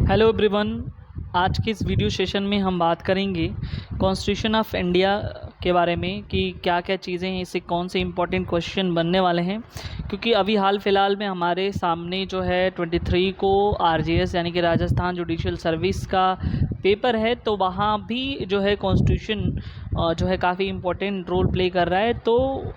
Hello everyone. आज के इस वीडियो सेशन में हम बात करेंगे कॉन्स्टिट्यूशन ऑफ इंडिया के बारे में कि क्या क्या चीज़ें हैं, इससे कौन से इंपॉर्टेंट क्वेश्चन बनने वाले हैं। क्योंकि अभी हाल फिलहाल में हमारे सामने जो है 23 को आरजीएस यानी कि राजस्थान जुडिशियल सर्विस का पेपर है, तो वहाँ भी जो है कॉन्स्टिट्यूशन जो है काफ़ी इंपॉर्टेंट रोल प्ले कर रहा है। तो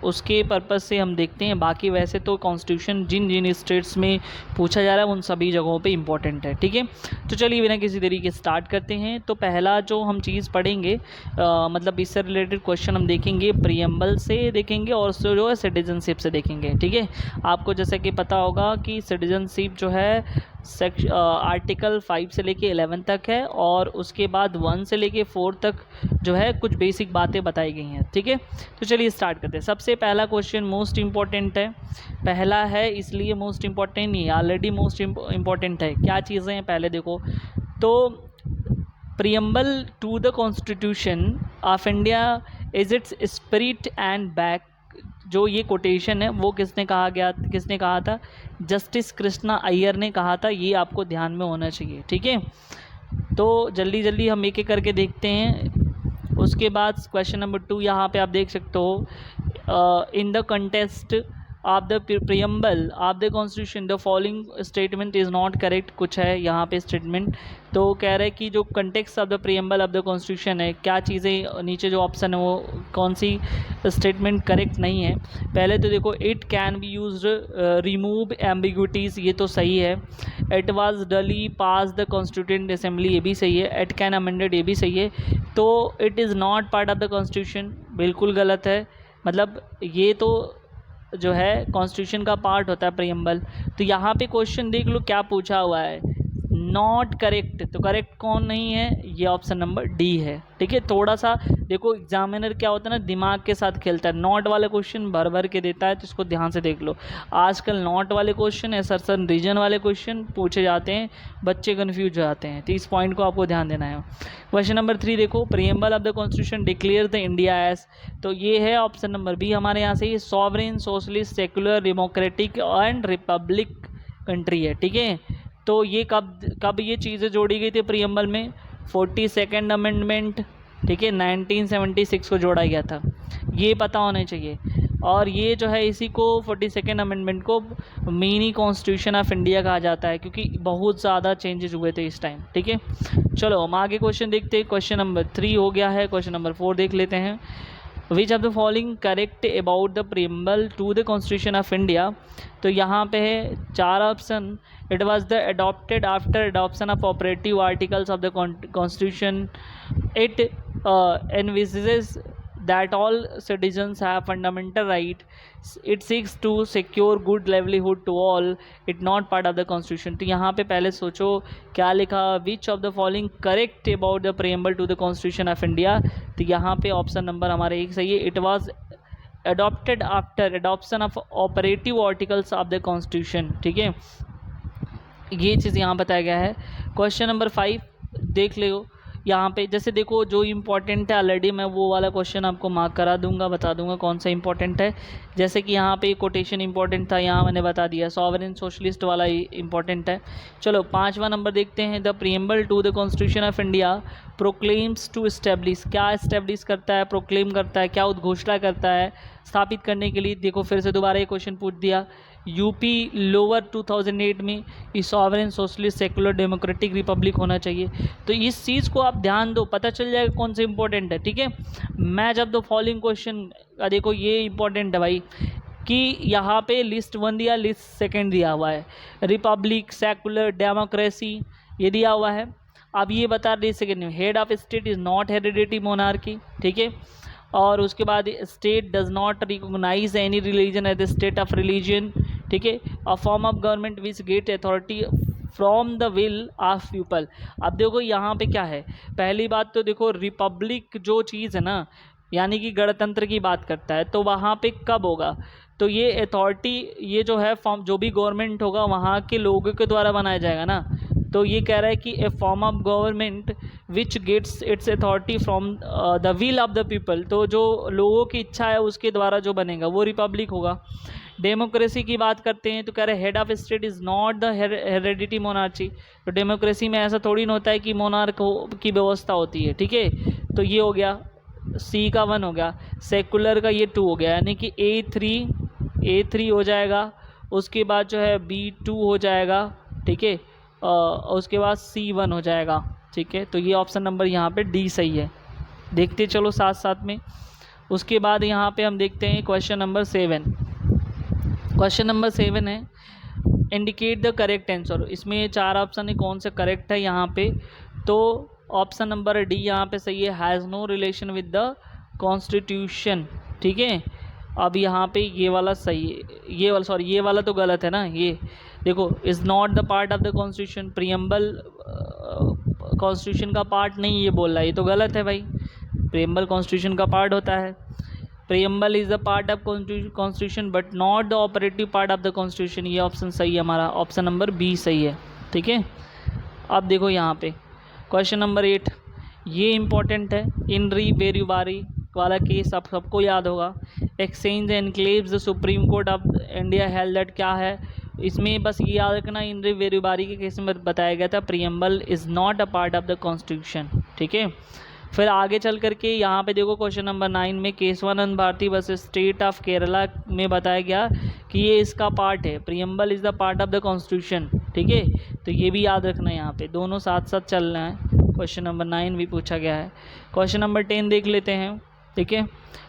उसके पर्पज़ से हम देखते हैं। बाकी वैसे तो कॉन्स्टिट्यूशन जिन जिन स्टेट्स में पूछा जा रहा है उन सभी जगहों पे इम्पॉर्टेंट है, ठीक है। तो चलिए बिना किसी देरी के स्टार्ट करते हैं। तो पहला जो हम चीज़ पढ़ेंगे मतलब इससे रिलेटेड क्वेश्चन हम देखेंगे, प्रीएम्बल से देखेंगे और उससे जो है सिटीजनशिप से देखेंगे, ठीक है। आपको जैसे कि पता होगा कि सिटीजनशिप जो है आर्टिकल 5 से लेके 11 तक है और उसके बाद 1 से लेके 4 तक जो है कुछ बेसिक बातें बताई गई हैं, ठीक है। तो चलिए स्टार्ट करते हैं। सबसे पहला क्वेश्चन मोस्ट इम्पॉर्टेंट है, पहला है इसलिए मोस्ट इम्पॉर्टेंट नहीं, ऑलरेडी मोस्ट इम्पॉर्टेंट है। क्या चीज़ें हैं पहले देखो तो preamble to the constitution of India is its spirit and back. जो ये कोटेशन है वो किसने कहा था? जस्टिस कृष्णा अय्यर ने कहा था। ये आपको ध्यान में होना चाहिए, ठीक है। तो जल्दी जल्दी हम एक एक करके देखते हैं। उसके बाद क्वेश्चन नंबर 2 यहाँ पे आप देख सकते हो, in the contest of the preamble of the constitution the following statement is not correct. कुछ है यहाँ पे स्टेटमेंट, तो कह रहे हैं कि जो context of the preamble of the constitution है, क्या चीज़ें नीचे जो ऑप्शन है वो कौन सी स्टेटमेंट करेक्ट नहीं है। पहले तो देखो, it can be use remove ambiguities, ये तो सही है। इट वाज डली पास द कॉन्स्टिट्यूंट असेंबली, ये भी सही है। इट कैन अमेंडेड, ये भी सही है। तो it is not part of the constitution, बिल्कुल गलत है। मतलब ये तो जो है कॉन्स्टिट्यूशन का पार्ट होता है प्रीएम्बल। तो यहाँ पे क्वेश्चन देख लो क्या पूछा हुआ है, नॉट करेक्ट। तो करेक्ट कौन नहीं है? ये ऑप्शन नंबर डी है, ठीक है। थोड़ा सा देखो, एग्जामिनर क्या होता है ना, दिमाग के साथ खेलता है, नॉट वाले क्वेश्चन भर भर के देता है, तो इसको ध्यान से देख लो। आजकल नॉट वाले क्वेश्चन, असर्शन रीजन वाले क्वेश्चन पूछे जाते हैं, बच्चे कन्फ्यूज हो जाते हैं, तो इस पॉइंट को आपको ध्यान देना है। क्वेश्चन नंबर 3 देखो, preamble of the constitution declare the India as, तो ये है ऑप्शन नंबर बी हमारे यहाँ से। ये sovereign, socialist, secular, democratic and Republic country है, ठीक है। तो ये कब ये चीज़ें जोड़ी गई थी प्रीएम्बल में? 42nd अमेंडमेंट, ठीक है, 1976 को जोड़ा गया था, ये पता होना चाहिए। और ये जो है इसी को 42nd अमेंडमेंट को मिनी कॉन्स्टिट्यूशन ऑफ इंडिया कहा जाता है, क्योंकि बहुत ज़्यादा चेंजेस हुए थे इस टाइम, ठीक है। चलो हम आगे क्वेश्चन देखते हैं। क्वेश्चन नंबर 3 हो गया है, क्वेश्चन नंबर 4 देख लेते हैं। Which of the following correct about the preamble to the constitution of India. तो यहाँ पे है 4 option. It was the adopted after adoption of operative articles of the constitution. It envisages that all citizens have fundamental right. It seeks to secure good livelihood to all. It not part of the constitution. तो यहाँ पे पहले सोचो क्या लिखा, which of the following correct about the preamble to the constitution of India। तो यहाँ पे ऑप्शन नंबर हमारे एक सही है। It was adopted after adoption of operative articles of the constitution, ठीक है। ये चीज़ यहाँ बताया गया है। क्वेश्चन नंबर 5 देख लो। यहाँ पे जैसे देखो, जो इम्पोर्टेंट है ऑलरेडी मैं वो वाला क्वेश्चन आपको मार्क करा दूंगा, बता दूंगा कौन सा इंपॉर्टेंट है। जैसे कि यहाँ पे कोटेशन इंपॉर्टेंट था, यहाँ मैंने बता दिया। सॉवरेन सोशलिस्ट वाला इंपॉर्टेंट है। चलो 5वां नंबर देखते हैं। The preamble to the constitution of India proclaims to establish, क्या इस्टेब्लिश करता है, प्रोक्लेम करता है, क्या उद्घोषणा करता है स्थापित करने के लिए। देखो फिर से दोबारा ये क्वेश्चन पूछ दिया। यूपी लोअर 2008 में ये sovereign socialist secular democratic Republic होना चाहिए। तो इस चीज़ को आप ध्यान दो, पता चल जाएगा कौन से इंपॉर्टेंट है, ठीक है। Match of the following question, देखो ये इंपॉर्टेंट है भाई, कि यहाँ पे लिस्ट 1 दिया, लिस्ट 2 दिया हुआ है। रिपब्लिक, सेकुलर, डेमोक्रेसी ये दिया हुआ है। अब ये बता रही सेकेंड में, head of state is not hereditary monarchy, ठीक है। और उसके बाद state does not recognise any religion as the state of religion, ठीक है। A form of government which get authority from the will of people. अब देखो यहाँ पे क्या है, पहली बात तो देखो रिपब्लिक जो चीज़ है ना, यानी कि गणतंत्र की बात करता है, तो वहाँ पे कब होगा? तो ये अथॉरिटी, ये जो है फॉर्म, जो भी गवर्नमेंट होगा वहाँ के लोगों के द्वारा बनाया जाएगा ना। तो ये कह रहा है कि a form of government which gets its authority from the will of the people, तो जो लोगों की इच्छा है उसके द्वारा जो बनेगा वो रिपब्लिक होगा। डेमोक्रेसी की बात करते हैं तो कह रहे head of state is not the heredity monarchy. तो डेमोक्रेसी में ऐसा थोड़ी ना होता है कि मोनार्क की व्यवस्था होती है, ठीक है। तो ये हो गया, सी का 1 हो गया, सेकुलर का ये 2 हो गया, यानी कि A3 हो जाएगा। उसके बाद जो है B2 हो जाएगा, ठीक है। उसके बाद C1 हो जाएगा, ठीक है। तो ये ऑप्शन नंबर यहाँ पे डी सही है। देखते चलो साथ साथ में। उसके बाद यहाँ पे हम देखते हैं क्वेश्चन नंबर 7। क्वेश्चन नंबर 7 है इंडिकेट द करेक्ट आंसर। इसमें 4 ऑप्शन है, कौन सा करेक्ट है यहाँ पे। तो ऑप्शन नंबर डी यहाँ पे सही है, has no relation with the constitution, ठीक है। अब यहाँ पे ये वाला सही है, ये वाला तो गलत है ना। ये देखो, is not the part of the constitution, preamble constitution का पार्ट नहीं ये बोल रहा है, ये तो गलत है भाई। प्रीएम्बल कॉन्स्टिट्यूशन का पार्ट होता है। Preamble is the part of constitution but not the operative part of the constitution. ये ऑप्शन सही है हमारा, ऑप्शन नंबर बी सही है, ठीक है। अब देखो यहाँ पे क्वेश्चन नंबर 8, ये इम्पोर्टेंट है। इन री वेरुबारी वाला केस आप सबको याद होगा। Exchange enclaves the supreme court of India held that, क्या है इसमें, बस ये याद रखना। इन री वेरुबारी के केस में बताया गया था preamble is not a part of the constitution, ठीक है। फिर आगे चल करके यहाँ पे देखो क्वेश्चन नंबर 9 में Keshavananda Bharati versus state of Kerala में बताया गया कि ये इसका पार्ट है, preamble is the part of the constitution, ठीक है। तो ये भी याद रखना, यहाँ पे दोनों साथ साथ चलना है। क्वेश्चन नंबर 9 भी पूछा गया है। क्वेश्चन नंबर 10 देख लेते हैं, ठीक है।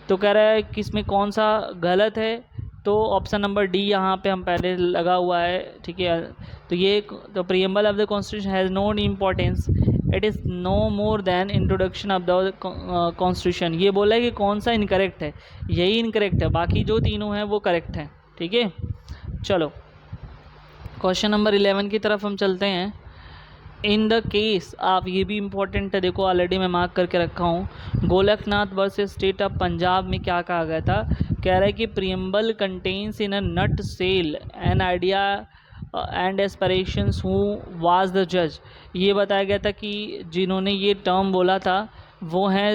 तो कह रहा है कि इसमें कौन सा गलत है, तो ऑप्शन नंबर डी यहाँ पे हम पहले लगा हुआ है, ठीक है। तो ये तो preamble of the constitution has no importance, it is no more than introduction of the constitution. ये बोला है कि कौन सा इनकरेक्ट है, यही इनकरेक्ट है, बाकी जो तीनों हैं वो करेक्ट हैं, ठीक है। चलो क्वेश्चन नंबर 11 की तरफ हम चलते हैं। इन द केस आप, ये भी इम्पोर्टेंट है, देखो ऑलरेडी मैं मार्क करके रखा हूँ। Golaknath versus state of Punjab में क्या कहा गया था, कह रहा है कि preamble contains in a nutshell an idea and aspirations who was the जज। ये बताया गया था कि जिन्होंने ये टर्म बोला था वो हैं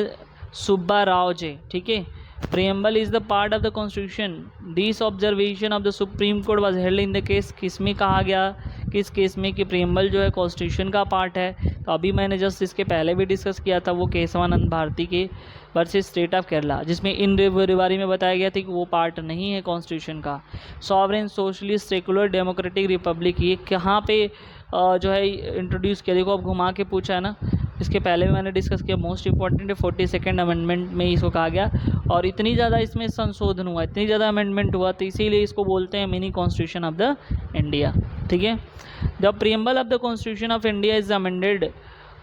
सुब्बा राव जी, ठीक है। Preamble is the part of the constitution, this observation of the supreme court was held in the case, किस में कहा गया, किस केस में कि प्रीएम्बल जो है कॉन्स्टिट्यूशन का पार्ट है। तो अभी मैंने जस्ट इसके पहले भी डिस्कस किया था, वो केशवानंद भारती के वर्सेस स्टेट ऑफ केरला, जिसमें इन रिवारी में बताया गया था कि वो पार्ट नहीं है कॉन्स्टिट्यूशन का। Sovereign socialist secular democratic Republic, ये कहाँ पे जो है इंट्रोड्यूस किया, देखो अब घुमा के पूछा है ना। इसके पहले भी मैंने डिस्कस किया, मोस्ट इंपॉर्टेंट है 42nd अमेंडमेंट में इसको कहा गया। और इतनी ज़्यादा इसमें संशोधन हुआ, इतनी ज़्यादा अमेंडमेंट हुआ, तो इसीलिए इसको बोलते हैं mini constitution of the India, ठीक है। The preamble of the constitution of India is amended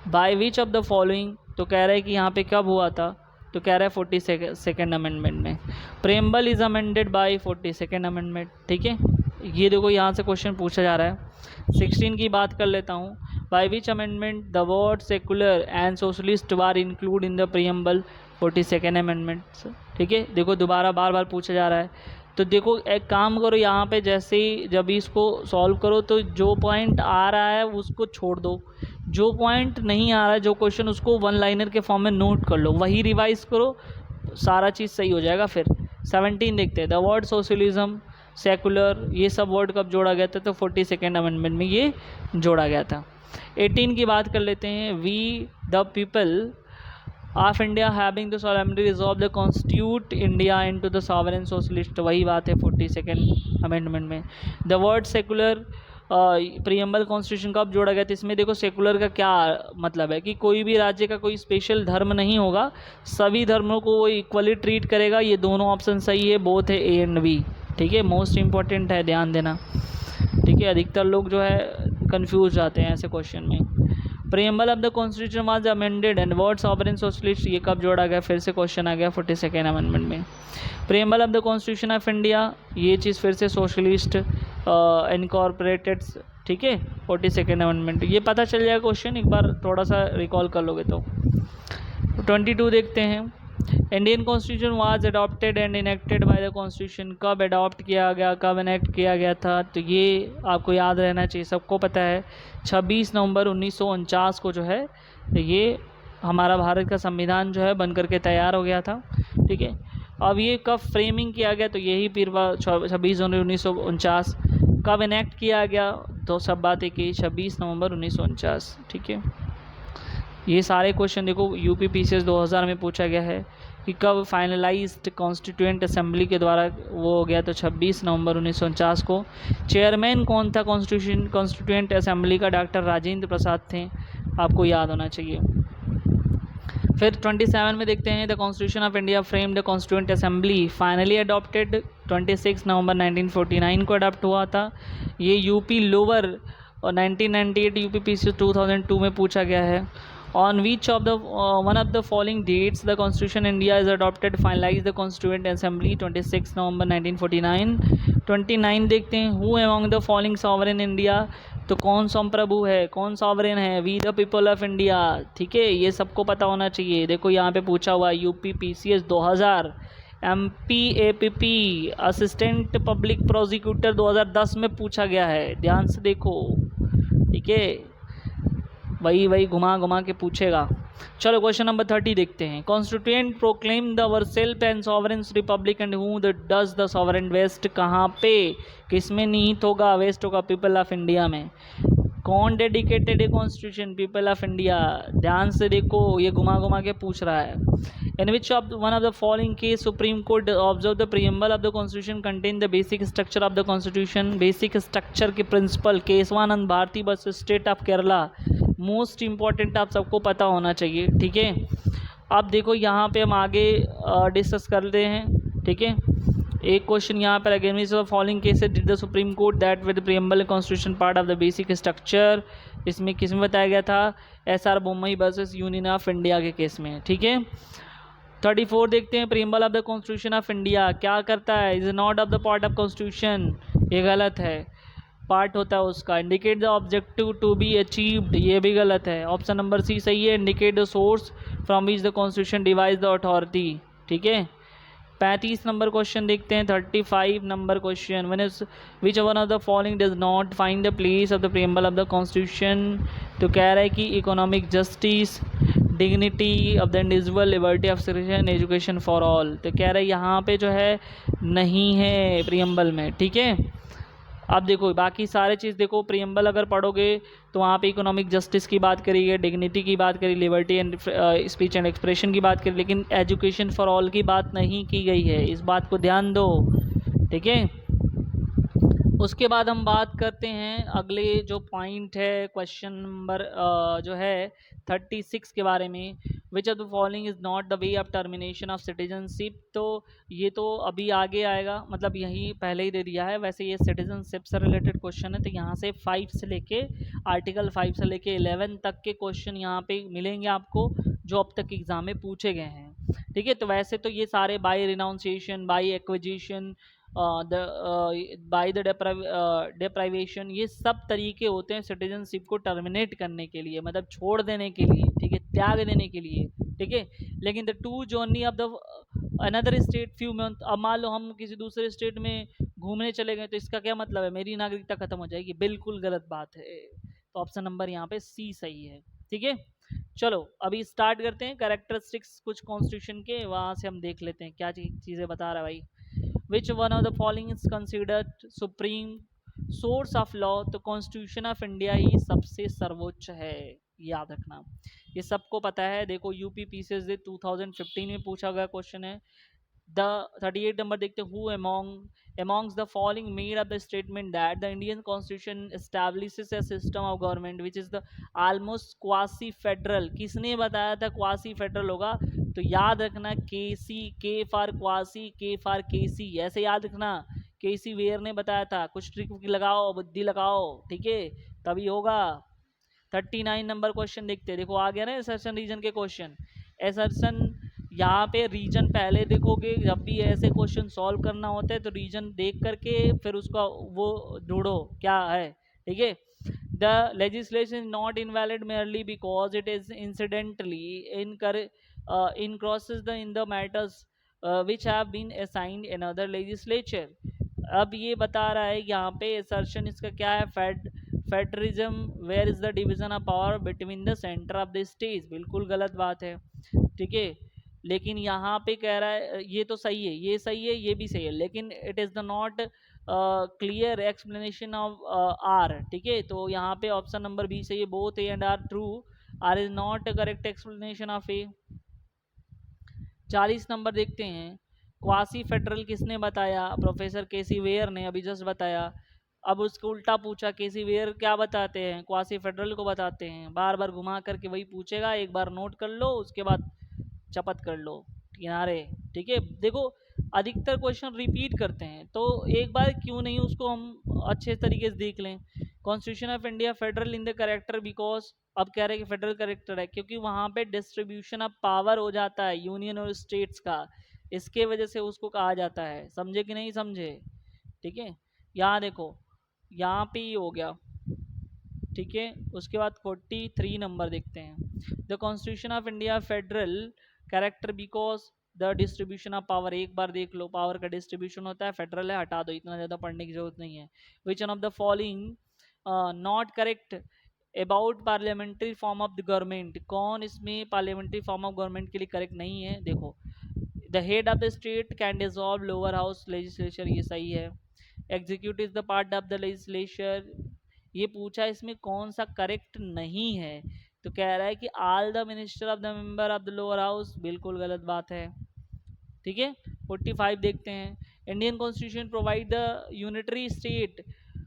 by which of the following. तो कह रहा है कि यहाँ पे कब हुआ था, तो कह रहा है 42nd अमेंडमेंट में। Preamble is amended bye 42nd amendment, ठीक है। ये देखो यहाँ से क्वेश्चन पूछा जा रहा है। 16 की बात कर लेता हूँ। By which amendment the word secular and socialist war include in the preamble 42nd amendment, ठीक है। देखो दोबारा बार बार पूछा जा रहा है, तो देखो एक काम करो, यहाँ पे जैसे ही जब इसको सॉल्व करो तो जो पॉइंट आ रहा है उसको छोड़ दो, जो पॉइंट नहीं आ रहा है, जो क्वेश्चन, उसको वन लाइनर के फॉर्म में नोट कर लो, वही रिवाइज करो, सारा चीज़ सही हो जाएगा। फिर 17 देखते हैं। द वर्ड सोशलिज्म, सेकुलर, ये सब वर्ड कब जोड़ा गया था, तो 42nd अमेंडमेंट में ये जोड़ा गया था। 18 की बात कर लेते हैं। We the people of India having the solemnity resolve the constitute India into the sovereign socialist, वही बात है 42nd अमेंडमेंट में। The word secular preamble constitution कब जोड़ा गया था, इसमें देखो सेकुलर का क्या मतलब है कि कोई भी राज्य का कोई स्पेशल धर्म नहीं होगा, सभी धर्मों को वो इक्वली ट्रीट करेगा। ये दोनों ऑप्शन सही है, बोथ है ए एंड बी, ठीक है। मोस्ट इंपॉर्टेंट है, ध्यान देना, ठीक है। अधिकतर लोग जो है कंफ्यूज जाते हैं ऐसे क्वेश्चन में। Preamble of the constitution was amended and word sovereign socialist, ये कब जोड़ा गया, फिर से क्वेश्चन आ गया 42nd अमेंडमेंट में। Preamble of the constitution of India, ये चीज़ फिर से सोशलिस्ट इनकॉर्पोरेटेड, ठीक है, 42nd अमेंडमेंट, ये पता चल जाएगा क्वेश्चन, एक बार थोड़ा सा रिकॉल कर लोगे तो। 22 देखते हैं। Indian constitution was adopted and enacted by the constitution, कब अडॉप्ट किया गया, कब इनेक्ट किया गया था, तो ये आपको याद रहना चाहिए, सबको पता है। 26 नवंबर 1949 को जो है ये हमारा भारत का संविधान जो है बन करके तैयार हो गया था, ठीक है। अब ये कब फ्रेमिंग किया गया, तो यही फिर 26 जनवरी 1949। कब इनेक्ट किया गया, तो सब बात एक ही, 26 नवंबर 1949। ठीक है, ये सारे क्वेश्चन देखो यूपी पीसीएस 2000 में पूछा गया है कि कब फाइनलाइज्ड कॉन्स्टिट्यूएंट असेंबली के द्वारा वो हो गया, तो 26 नवंबर 1949 को। चेयरमैन कौन था कॉन्स्टिट्यूएंट असेंबली का, डॉक्टर राजेंद्र प्रसाद थे, आपको याद होना चाहिए। फिर 27 में देखते हैं, the constitution of India frame the constituent assembly finally adopted 26 November 1949 को अडॉप्ट हुआ था। ये यूपी लोअर और 1998 यूपी पीसीएस 2002 में पूछा गया है। On which of the one of the following dates the constitution India is adopted finalise the constituent assembly 26 November 1949। 29 देखते हैं, who among the following sovereign India, तो कौन संप्रभु है, कौन सॉवरेन है, we the people of India. ठीक है, ये सबको पता होना चाहिए। देखो यहाँ पे पूछा हुआ UP PCS 2000, MPAPP assistant public prosecutor 2010 में पूछा गया है, ध्यान से देखो। ठीक है, वही घुमा घुमा के पूछेगा। चलो क्वेश्चन नंबर 30 देखते हैं, constituent proclaim the ourself and sovereign republic and who does the sovereign vest, कहाँ पे, किस में निहित होगा, वेस्ट होगा पीपल ऑफ इंडिया में। कौन डेडिकेटेड है कॉन्स्टिट्यूशन, पीपल ऑफ इंडिया। ध्यान से देखो, ये घुमा घुमा के पूछ रहा है। In which of one of the following case Supreme Court observe the preamble of the constitution contain the basic structure of the constitution, basic structure के principle, Kesavananda Bharati versus state of Kerala. Most important आप सबको पता होना चाहिए। ठीक है, अब देखो यहाँ पे हम आगे डिस्कस करते हैं। ठीक है, एक क्वेश्चन यहाँ पर, again which of following cases did the supreme court that with preamble constitution part of the basic structure, इसमें किस में बताया गया था, SR Bommai versus union of India के केस में। ठीक है, 34 देखते हैं, preamble of the constitution of India क्या करता है, is not of the part of constitution, ये गलत है, पार्ट होता है उसका। Indicate the objective to be achieved, ये भी गलत है। ऑप्शन नंबर सी सही है, indicate the source from which the constitution devise the authority. ठीक है, 35 नंबर क्वेश्चन देखते हैं, 35 number question, one is which one of the following does not find the place of the preamble of the constitution, तो कह रहा है कि economic justice, dignity of the individual, liberty of citizen, education for all, तो कह रहे हैं यहाँ पे जो है नहीं है प्रीएम्बल में। ठीक है, अब देखो बाकी सारे चीज़ देखो, प्रीएम्बल अगर पढ़ोगे तो वहाँ पे इकोनॉमिक जस्टिस की बात करी है, डिग्निटी की बात करी, liberty and speech and expression की बात करी, लेकिन एजुकेशन फॉर ऑल की बात नहीं की गई है, इस बात को ध्यान दो। ठीक है, उसके बाद हम बात करते हैं अगले जो पॉइंट है, क्वेश्चन नंबर जो है 36 के बारे में, विच of the following is not the way of termination of citizenship, तो ये तो अभी आगे आएगा, मतलब यही पहले ही दे दिया है। वैसे ये सिटीजनशिप से रिलेटेड क्वेश्चन है, तो यहाँ से 5 से लेके आर्टिकल 5 से लेके 11 तक के क्वेश्चन यहाँ पे मिलेंगे आपको, जो अब तक एग्जाम में पूछे गए हैं। ठीक है, तो वैसे तो ये सारे by renunciation, by acquisition, by the deprivation, ये सब तरीके होते हैं सिटीजनशिप को टर्मिनेट करने के लिए, मतलब छोड़ देने के लिए। ठीक है, त्याग देने के लिए। ठीक है, लेकिन the two journey of the another state few month, अब मान लो हम किसी दूसरे स्टेट में घूमने चले गए, तो इसका क्या मतलब है, मेरी नागरिकता खत्म हो जाएगी, बिल्कुल गलत बात है। तो ऑप्शन नंबर यहाँ पे सी सही है। ठीक है, चलो अभी स्टार्ट करते हैं कैरेक्टरिस्टिक्स कुछ कॉन्स्टिट्यूशन के, वहाँ से हम देख लेते हैं क्या चीज़ें बता रहा है भाई। विच one of the following is considered supreme source of law, तो कॉन्स्टिट्यूशन ऑफ इंडिया ही सबसे सर्वोच्च है, याद रखना, ये सबको पता है। देखो यूपी पीसीएस 2015 में पूछा गया क्वेश्चन है। द 38 नंबर देखते हैं, who amongst the following made up the statement that the Indian constitution establishes a system of government which is the almost quasi federal, किसने बताया था क्वासी फेडरल होगा, तो याद रखना केसी, के फॉर क्वासी, के फॉर केसी, ऐसे याद रखना। केसी वेयर ने बताया था, कुछ ट्रिक लगाओ, बुद्धि लगाओ, ठीक है, तभी होगा। 39 नंबर क्वेश्चन देखते हैं, देखो आ गया ना एसर्शन रीजन के क्वेश्चन। एसर्शन यहाँ पे रीजन पहले देखोगे, जब भी ऐसे क्वेश्चन सॉल्व करना होता है तो रीजन देख करके फिर उसका वो ढूंढो क्या है। ठीक है, the legislation is not invalid merely because it is incidentally encroaches the in the matters which have been assigned in other legislature. अब ये बता रहा है यहाँ पे असर्शन इसका क्या है, federalism where is the division of power between the centre of the state, बिल्कुल गलत बात है। ठीक है, लेकिन यहाँ पे कह रहा है ये तो सही है, ये सही है, ये भी सही है, लेकिन it is the not clear explanation of R. ठीक है, तो यहाँ पे ऑप्शन नंबर बी सही है, both A and R true, R is not correct explanation of A. 40 number देखते हैं, क्वासी फेडरल किसने बताया? प्रोफेसर केसी वेयर ने, अभी जस्ट बताया। अब उसको उल्टा पूछा, केसी वेयर क्या बताते हैं? क्वासी फेडरल को बताते हैं। बार बार घुमा करके वही पूछेगा, एक बार नोट कर लो, उसके बाद चपत कर लो किनारे। ठीक है, देखो अधिकतर क्वेश्चन रिपीट करते हैं, तो एक बार क्यों नहीं उसको हम अच्छे तरीके से देख लें। Constitution of India federal in the character because, अब कह रहे हैं कि फेडरल करेक्टर है क्योंकि वहाँ पे डिस्ट्रीब्यूशन ऑफ पावर हो जाता है यूनियन और स्टेट्स का, इसके वजह से उसको कहा जाता है। समझे कि नहीं समझे? ठीक है, यहाँ देखो, यहाँ पे ही हो गया। ठीक है, उसके बाद 43 नंबर देखते हैं, the constitution of India federal character because the distribution of power. एक बार देख लो, पावर का डिस्ट्रीब्यूशन होता है, फेडरल है, हटा दो, इतना ज़्यादा पढ़ने की जरूरत नहीं है। Which one of the following not correct about parliamentary form of the government, कौन इसमें पार्लियामेंट्री फॉर्म ऑफ गवर्नमेंट के लिए करेक्ट नहीं है? देखो, the head of the state can dissolve lower house legislature, ये सही है। Executive is the part of the legislature, ये पूछा इसमें कौन सा करेक्ट नहीं है, तो कह रहा है कि all the minister of the member of the lower house, बिल्कुल गलत बात है। ठीक है, 45 देखते हैं, Indian constitution provide the unitary state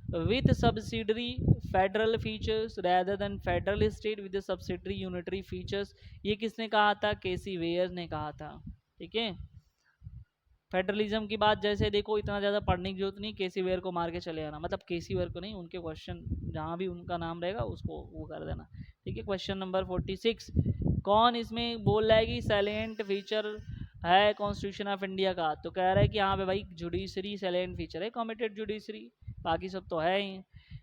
with subsidiary federal features rather than federal state with subsidiary unitary features, ये किसने कहा था? केसी वेयर ने कहा था। ठीक है, फेडरलिज्म की बात जैसे देखो, इतना ज़्यादा पढ़ने की जरूरत नहीं, केसी वेयर को मार के चले आना, मतलब केसी वेयर को नहीं, उनके क्वेश्चन जहाँ भी उनका नाम रहेगा उसको वो कर देना। ठीक है, क्वेश्चन नंबर 46, कौन इसमें बोल रहा है कि सैलेंट फीचर है कॉन्स्टिट्यूशन ऑफ इंडिया का? तो कह रहा है कि हाँ भाई, जुडिशरी सैलेंट फीचर है, कॉमिटेड जुडिशरी, बाकी सब तो है ही।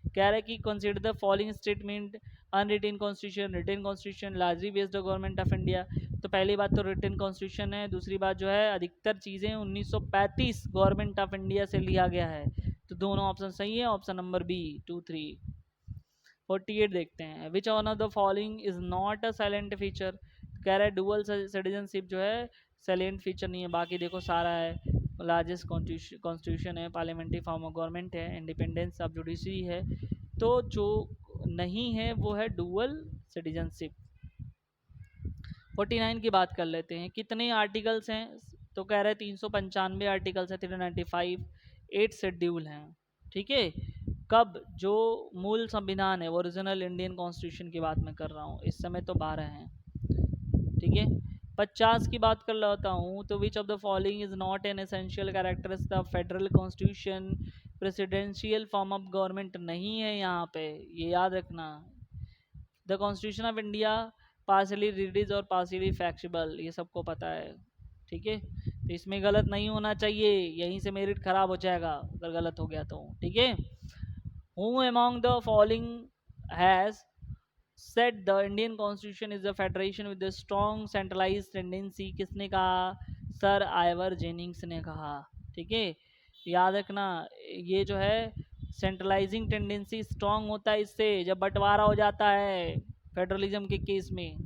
कह रहा है कि consider the following statement unwritten constitution, written constitution largely based government of India. तो पहली बात तो रिटन कॉन्स्टिट्यूशन है, दूसरी बात जो है अधिकतर चीज़ें 1935 गवर्नमेंट ऑफ इंडिया से लिया गया है, तो दोनों ऑप्शन सही है, ऑप्शन नंबर बी 2 3। 48 देखते हैं, which one of the following is not a silent feature, कह रहा है डुअल सिटीजनशिप जो है साइलेंट फीचर नहीं है, बाकी देखो सारा है। लार्जेस्ट कॉन्स्टिट्यूशन है, पार्लियामेंट्री फॉर्म ऑफ गवर्नमेंट है, इंडिपेंडेंस ऑफ जुडिशरी है, तो जो नहीं है वो है डुअल सिटीजनशिप। 49 की बात कर लेते हैं, कितने आर्टिकल्स हैं? तो कह रहे हैं 395 आर्टिकल्स हैं, 395, 8 शेड्यूल हैं। ठीक है, कब? जो मूल संविधान है, ओरिजिनल इंडियन कॉन्स्टिट्यूशन की बात मैं कर रहा हूँ, इस समय तो 12 हैं। ठीक है, 50 की बात कर लेता हूँ, तो विच of the following is not an essential characteristic of federal constitution, presidential form of government नहीं है यहाँ पे, ये याद रखना। The constitution of India partially release और पार्शली फ्लेक्सिबल, ये सबको पता है। ठीक है, तो इसमें गलत नहीं होना चाहिए, यहीं से मेरिट खराब हो जाएगा अगर गलत हो गया तो। ठीक है, who among the following has set the Indian constitution is the federation with the strong centralise tendency, किसने कहा? सर आइवर जेनिंग्स ने कहा। ठीक है, याद रखना, ये जो है सेंट्रलाइजिंग टेंडेंसी स्ट्रांग होता है इससे, जब बंटवारा हो जाता है फेडरलिज्म के केस में।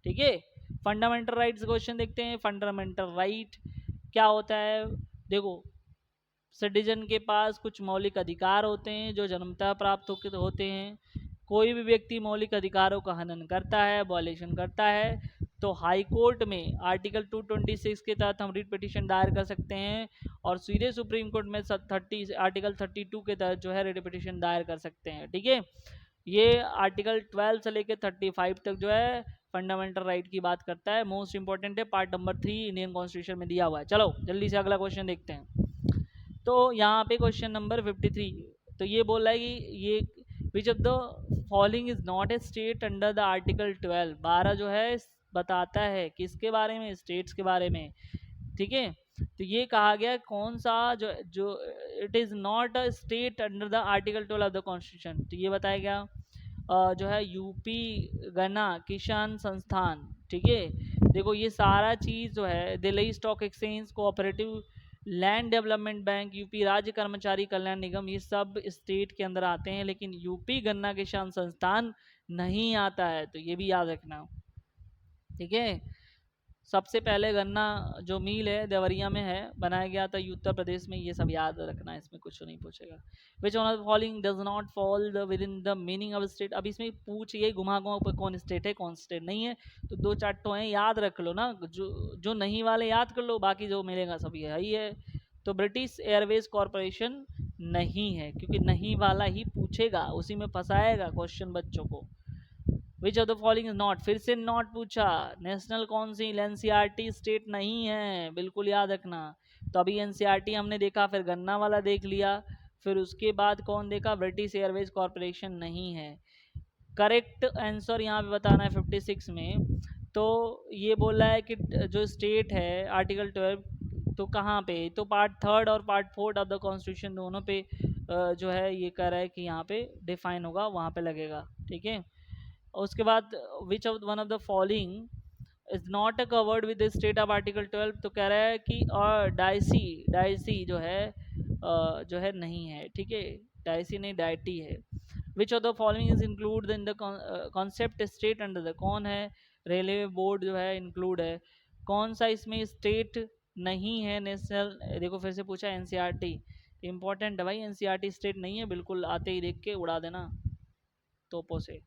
ठीक है, फंडामेंटल राइट्स क्वेश्चन देखते हैं। फंडामेंटल राइट क्या होता है? देखो, सिटीजन के पास कुछ मौलिक अधिकार होते हैं जो जन्मतः प्राप्त होते हैं, कोई भी व्यक्ति मौलिक अधिकारों का हनन करता है, वॉयलेशन करता है, तो हाई कोर्ट में आर्टिकल 226 के तहत हम रिट पिटीशन दायर कर सकते हैं, और सीधे सुप्रीम कोर्ट में आर्टिकल 32 के तहत जो है रिट पिटीशन दायर कर सकते हैं। ठीक है, ये आर्टिकल 12 से लेकर 35 तक जो है फंडामेंटल राइट की बात करता है। मोस्ट इंपॉर्टेंट है, पार्ट नंबर 3 इंडियन कॉन्स्टिट्यूशन में दिया हुआ है। चलो जल्दी से अगला क्वेश्चन देखते हैं। तो यहाँ पे क्वेश्चन नंबर 53, तो ये बोल रहा है कि ये विच of the following is not a state under the article 12 जो है बताता है किसके बारे में? स्टेट्स के बारे में। ठीक है, तो ये कहा गया कौन सा जो जो it is not a state under the article 12 of the constitution, तो ये बताया गया जो है यूपी गन्ना किसान संस्थान। ठीक है, देखो ये सारा चीज़ जो है Delhi stock exchange, cooperative land development bank, UP राज्य कर्मचारी कल्याण निगम, ये सब स्टेट के अंदर आते हैं, लेकिन यूपी गन्ना किसान संस्थान नहीं आता है, तो ये भी याद रखना। ठीक है, सबसे पहले गन्ना जो मिल है देवरिया में है, बनाया गया था उत्तर प्रदेश में। ये सब याद रखना है, इसमें कुछ नहीं पूछेगा। विच one of the following does not fall the with in the meaning of state. अब इसमें पूछ ये घुमा घुमा पर कौन स्टेट है कौन स्टेट नहीं है, तो दो चार तो हैं, याद रख लो ना, जो नहीं वाले याद कर लो, बाकी जो मिलेगा सब ये ही है। तो ब्रिटिश एयरवेज कॉरपोरेशन नहीं है, क्योंकि नहीं वाला ही पूछेगा, उसी में फंसाएगा क्वेश्चन बच्चों को। विच of the following is not, फिर से नॉट पूछा। नेशनल काउंसिल एनसीईआरटी स्टेट नहीं है, बिल्कुल याद रखना। तो अभी एनसीईआरटी हमने देखा, फिर गन्ना वाला देख लिया, फिर उसके बाद कौन देखा, ब्रिटिश एयरवेज कॉरपोरेशन नहीं है। करेक्ट आंसर यहाँ पे बताना है 56 में। तो ये बोल रहा है कि जो स्टेट है आर्टिकल 12, तो कहाँ पे, तो पार्ट 3 और पार्ट 4 ऑफ द कॉन्स्टिट्यूशन दोनों पे जो है ये कह रहा है कि यहाँ पे डिफाइन होगा, वहाँ पे लगेगा। ठीक है। उसके बाद विच of one of the following is not covered with the state of article 12, तो कह रहा है कि और डाइसी जो है नहीं है। ठीक है, डाइसी नहीं डाइटी है। Which of the following is include in the concept state under the, कौन है, रेलवे बोर्ड जो है इंक्लूड है। कौन सा इसमें स्टेट नहीं है नेशनल, देखो फिर से पूछा एनसीईआरटी, इंपॉर्टेंट है भाई, एनसीईआरटी स्टेट नहीं है, बिल्कुल आते ही देख के उड़ा देना तोपों से।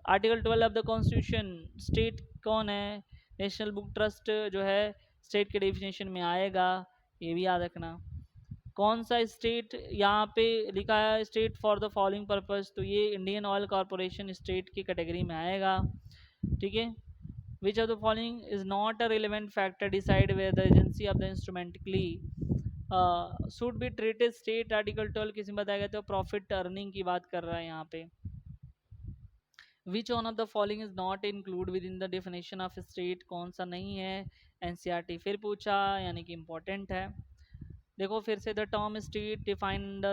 Article 12 of the constitution, state कौन है, नेशनल बुक ट्रस्ट जो है स्टेट के डेफिनेशन में आएगा, ये भी याद रखना। कौन सा स्टेट यहाँ पे लिखा है state for the following purpose, तो ये इंडियन ऑयल कॉरपोरेशन स्टेट की कैटेगरी में आएगा। ठीक है। Which of the following is not a relevant factor decide where the agency of the instrumentally should be treated state, article 12 किसी में बताया गया, तो प्रॉफिट अर्निंग की बात कर रहा है यहाँ पे। विच one of the following is not include with in the definition of state, कौन सा नहीं है, एनसीईआरटी फिर पूछा, यानी कि इंपॉर्टेंट है। देखो फिर से the term state define the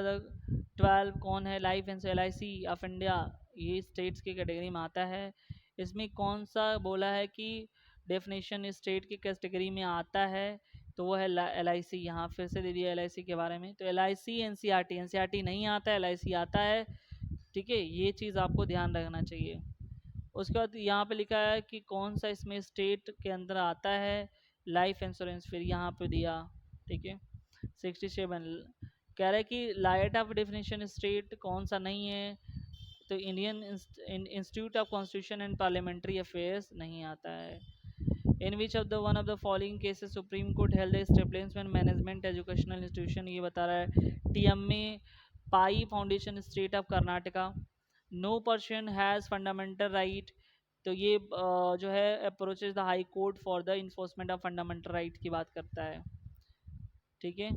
12 कौन है, life and LIC of India, ये स्टेट्स की कैटेगरी में आता है। इसमें कौन सा बोला है कि डेफिनेशन स्टेट की कैटेगरी में आता है, तो वो है LIC, यहाँ फिर से दे दिया LIC के बारे में। तो LIC एनसीईआरटी नहीं आता है, LIC आता है। ठीक है, ये चीज़ आपको ध्यान रखना चाहिए। उसके बाद यहाँ पे लिखा है कि कौन सा इसमें स्टेट के अंदर आता है, लाइफ इंश्योरेंस, फिर यहाँ पे दिया। ठीक है। 67 कह रहा है कि लाइट ऑफ डेफिनेशन स्टेट कौन सा नहीं है, तो Indian Institute of Constitution and Parliamentary Affairs नहीं आता है। In which of the one of the following cases Supreme Court held establishment management educational institution, ये बता रहा है TMA Pai Foundation state of Karnataka. No person has fundamental right, तो ये जो है approaches the High Court for the enforcement of fundamental right की बात करता है। ठीक है।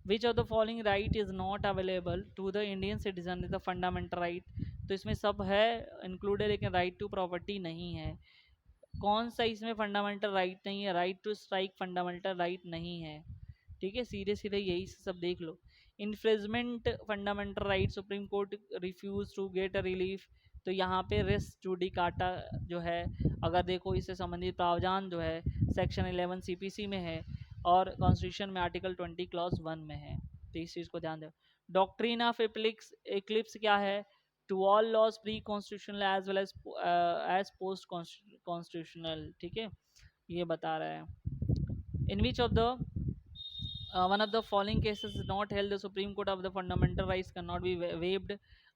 Which of the following right is not available to the Indian citizen is the fundamental right, तो इसमें सब है इंक्लूड है, लेकिन राइट टू प्रॉपर्टी नहीं है। कौन सा इसमें फंडामेंटल राइट नहीं है, right to strike fundamental right नहीं है। ठीक है, सीधे सीधे यही सब देख लो। Infringement fundamental right, Supreme Court refuse to get a relief, तो यहाँ पे रेस जुडिकाटा जो है, अगर देखो इससे संबंधित प्रावधान जो है सेक्शन 11 CPC में है और कॉन्स्टिट्यूशन में आर्टिकल 20 क्लॉज 1 में है, तो इस चीज़ को ध्यान दो। डॉक्ट्रिन ऑफ एक्लिप्स क्या है, to all laws pre constitutional as well as post constitutional. ठीक है, ये बता रहा है। In which of the one of the following cases is not held the Supreme Court of the fundamental rights cannot be waived,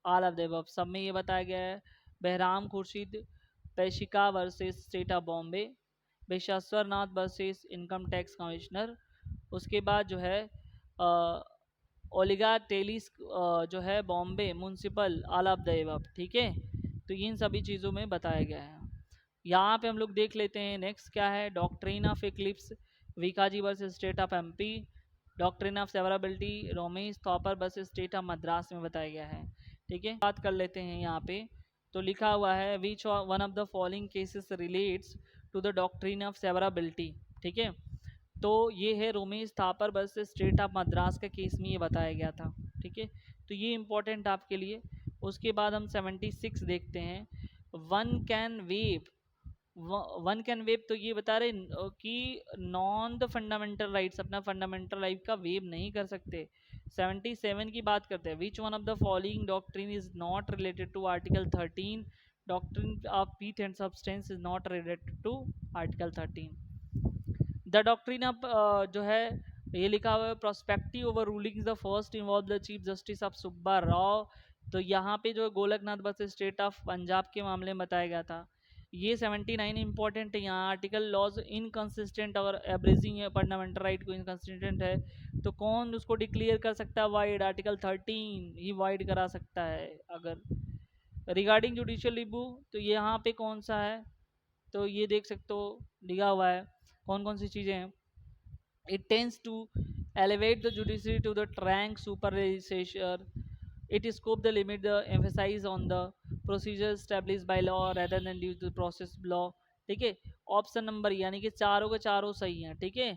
all of the above, सब में ये बताया गया है। Behram Khurshid Pesikaka versus state of Bombay, Basheshar Nath versus income tax commissioner, उसके बाद जो है ओलिगा टेलिस जो है Bombay municipal, all of the above. ठीक है, तो इन सभी चीज़ों में बताया गया है। यहाँ पे हम लोग देख लेते हैं नेक्स्ट क्या है, doctrine of eclipse Bhikaji versus state of MP, doctrine of severability Romesh Thappar versus state of Madras में बताया गया है। ठीक है, बात कर लेते हैं यहाँ पे। तो लिखा हुआ है which one of the following cases relates to the doctrine of severability. ठीक है, तो ये है Romesh Thapar versus state of Madras का केस में ये बताया गया था। ठीक है, तो ये इंपॉर्टेंट आपके लिए। उसके बाद हम 76 देखते हैं, वन कैन वेब, तो ये बता रहे कि नॉन द फंडामेंटल राइट्स अपना फंडामेंटल राइट का वेब नहीं कर सकते। 77 की बात करते हैं, which one of the following doctrine is not related to article 13, doctrine of pith and substance is not related to article 13। The doctrine of जो है ये लिखा हुआ है, prospective over ruling the first involve the chief justice of Subba Rao. तो यहाँ पे जो Golaknath versus state of Punjab के मामले में बताया गया था। ये 79 इंपॉर्टेंट है। यहाँ आर्टिकल लॉज इनकंसिस्टेंट और एब्रेजिंग फंडामेंटल राइट को इनकंसिस्टेंट है, तो कौन उसको डिक्लेयर कर सकता है वाइड? आर्टिकल 13 ही वाइड करा सकता है। अगर रिगार्डिंग जुडिशियल रिव्यू, तो ये यहाँ पे कौन सा है? तो ये देख सकते हो लिखा हुआ है कौन कौन सी चीज़ें हैं। It tends to elevate the judiciary to the rank super legislature. It scope the limit the emphasize on the procedures established by law rather than due to process law। ठीक है, ऑप्शन नंबर यानी कि चारों के चारों सही हैं। ठीक है,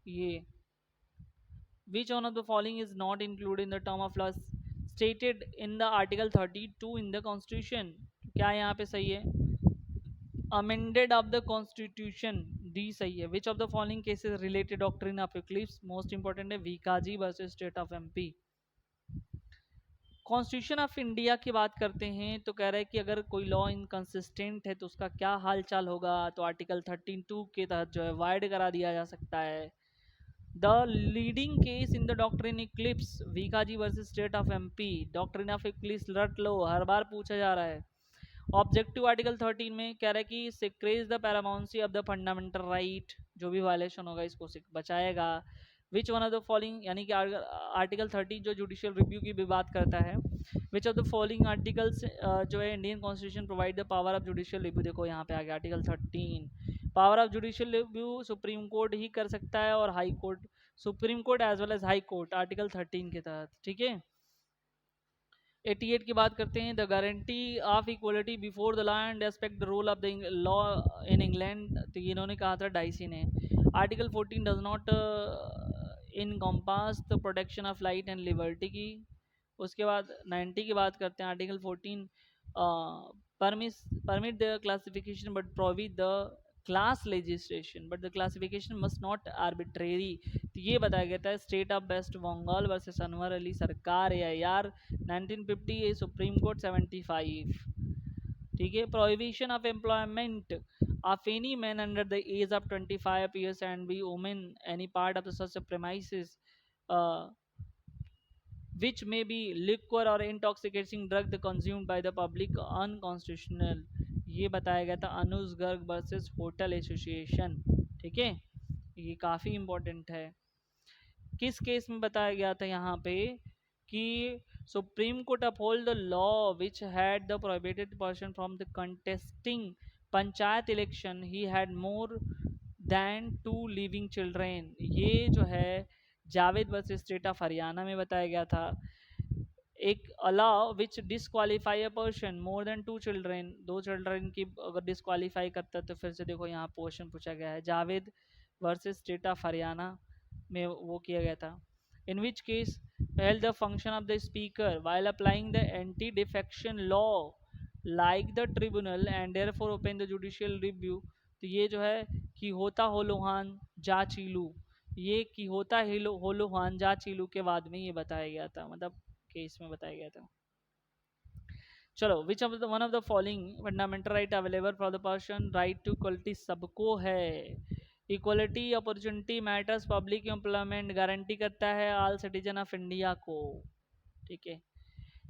ये which one of the following is not included in the term of law stated in the article 32 in the constitution? क्या यहाँ पे सही है? amended of the constitution, D सही है। which of the following cases related doctrine of eclipse? Most important है Bhikaji versus state of MP. Constitution of India की बात करते हैं तो कह रहा है कि अगर कोई लॉ इनकंसिस्टेंट है तो उसका क्या हाल चाल होगा? तो आर्टिकल 13(2) के तहत जो है वाइड करा दिया जा सकता है। The leading case in the doctrine eclipse, Bhikaji versus state of MP. Doctrine of eclipse रट लो, हर बार पूछा जा रहा है। ऑब्जेक्टिव आर्टिकल 13 में कह रहा है कि secures the paramountcy of the fundamental right, जो भी वायलेशन होगा इसको बचाएगा। Which one of the following, यानी कि आर्टिकल 13 जो जुडिशियल रिव्यू की भी बात करता है। Which of the following articles जो है Indian constitution provide the power of judicial review. देखो यहाँ पे आ गया article 13, power of judicial review Supreme Court ही कर सकता है और High Court, Supreme Court as well as High Court article 13 के तहत। ठीक है, 88 की बात करते हैं, the guarantee of equality before the law and respect the rule of the law in England. तो ये इन्होंने कहा था डाइसी ने। Article 14 does not encompass the protection of light and liberty की। उसके बाद 90 की बात करते हैं, article 14 permit the classification but provide the class legislation but the classification must not arbitrary. तो ये बताया गया था state of waste Bengal versus Anwar Ali Sarkar या यार 1950, सुप्रीम कोर्ट 75। ठीक है, prohibition of employment of any man under the age of 25 years and be women any part of the such premises which may be liquor or intoxicating drug consumed by the public unconstitutional। ये बताया गया था अनुज Garg versus hotel association. ठीक है, ये काफ़ी important है। किस केस में बताया गया था यहाँ पे कि supreme court uphold the law which had the prohibited person from the contesting panchayat election he had more than 2 living children. ये जो है Javed versus state of Haryana में बताया गया था। एक allow which disqualify a person more than 2 children, 2 children की अगर डिसक्वालीफाई करता है तो फिर से देखो यहाँ क्वेश्चन पूछा गया है Javed versus state of Haryana में वो किया गया था। In which case held the function of the speaker while applying the anti defection law like the tribunal and therefore open the judicial review. तो ये जो है कि होता होलोहान जा चीलू, ये कि होता होलोहान जा चीलू के बाद में ये बताया गया था, मतलब केस में बताया गया था। चलो, which of the one of the following fundamental right available for the person? Right to equality सबको है। Equality opportunity matters public employment guarantee करता है ऑल सिटीजन ऑफ इंडिया को। ठीक है,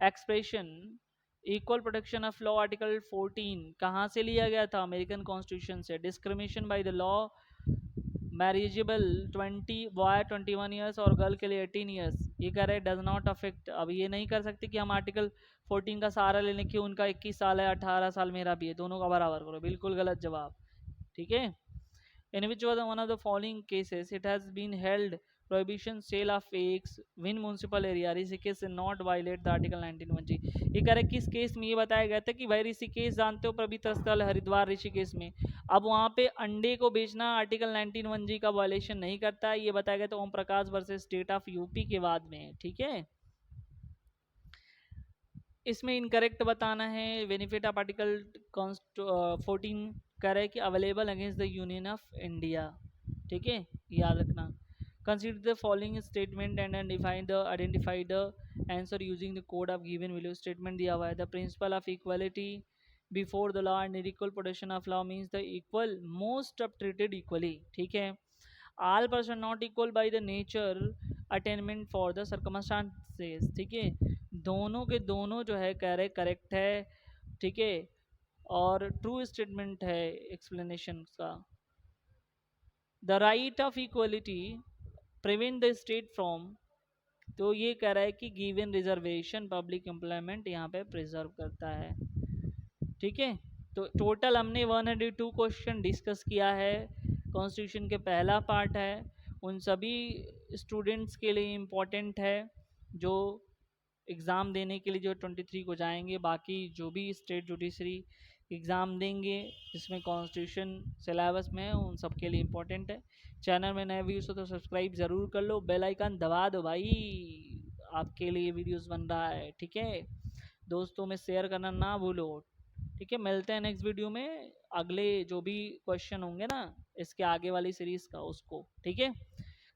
expression equal protection of law article 14 कहाँ से लिया गया था? अमेरिकन कॉन्स्टिट्यूशन से। Discrimination by the law marriageable 20 boy 21 years और गर्ल के लिए 18 ईयर्स। ये कह रहे हैं डज नॉट अफेक्ट। अब ये नहीं कर सकते कि हम आर्टिकल 14 का सहारा लेने की उनका 21 साल है 18 साल मेरा भी है, दोनों का बराबर करो, बिल्कुल गलत जवाब। ठीक है, in which was one of the following cases it has been held prohibition sale of eggs win municipal area Rishikesh not violate the article 19(1)। ये कह रहे किस केस में? ये बताया गया था कि भाई ऋषिकेश जानते हो पवित्र स्थल हरिद्वार ऋषिकेश में, अब वहाँ पे अंडे को बेचना आर्टिकल 19(1) का वायलेशन नहीं करता है। ये बताया गया था Om Prakash versus state of UP के बाद में। ठीक है, इसमें इनकरेक्ट बताना है। बेनिफिट ऑफ आर्टिकल 14 कह रहे हैं कि available against the union of India. ठीक है, याद रखना। Consider the following statement and identify the answer using the code of given value. Statement दिया हुआ है the principle of equality before the law and equal protection of law means the equal most of treated equally. ठीक है, all person not equal by the nature attainment for the circumstances, ठीक है, दोनों के दोनों जो है कह रहे करेक्ट है, ठीक है, और ट्रू स्टेटमेंट है एक्सप्लेनेशन का। The right of equality prevent the state from, तो ये कह रहा है कि गिवन रिजर्वेशन पब्लिक एम्प्लॉयमेंट यहाँ पे प्रिजर्व करता है, ठीक है। तो टोटल हमने 102 क्वेश्चन डिस्कस किया है, कॉन्स्टिट्यूशन के पहला पार्ट है, उन सभी स्टूडेंट्स के लिए इम्पोर्टेंट है जो एग्ज़ाम देने के लिए जो 23 को जाएंगे, बाकी जो भी स्टेट जुडिशरी एग्ज़ाम देंगे जिसमें कॉन्स्टिट्यूशन सिलेबस में है उन सब के लिए इम्पोर्टेंट है। चैनल में नए व्यूज़ हो तो सब्सक्राइब ज़रूर कर लो, बेल आइकन दबा दो भाई, आपके लिए वीडियोस बन रहा है, ठीक है। दोस्तों में शेयर करना ना भूलो, ठीक है। मिलते हैं नेक्स्ट वीडियो में, अगले जो भी क्वेश्चन होंगे ना इसके आगे वाली सीरीज़ का उसको, ठीक है।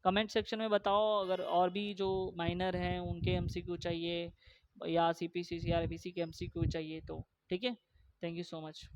कमेंट सेक्शन में बताओ अगर और भी जो माइनर हैं उनके एमसीक्यू चाहिए या सीपीसी सीआरपीसी के एमसीक्यू चाहिए तो, ठीक है। Thank you so much.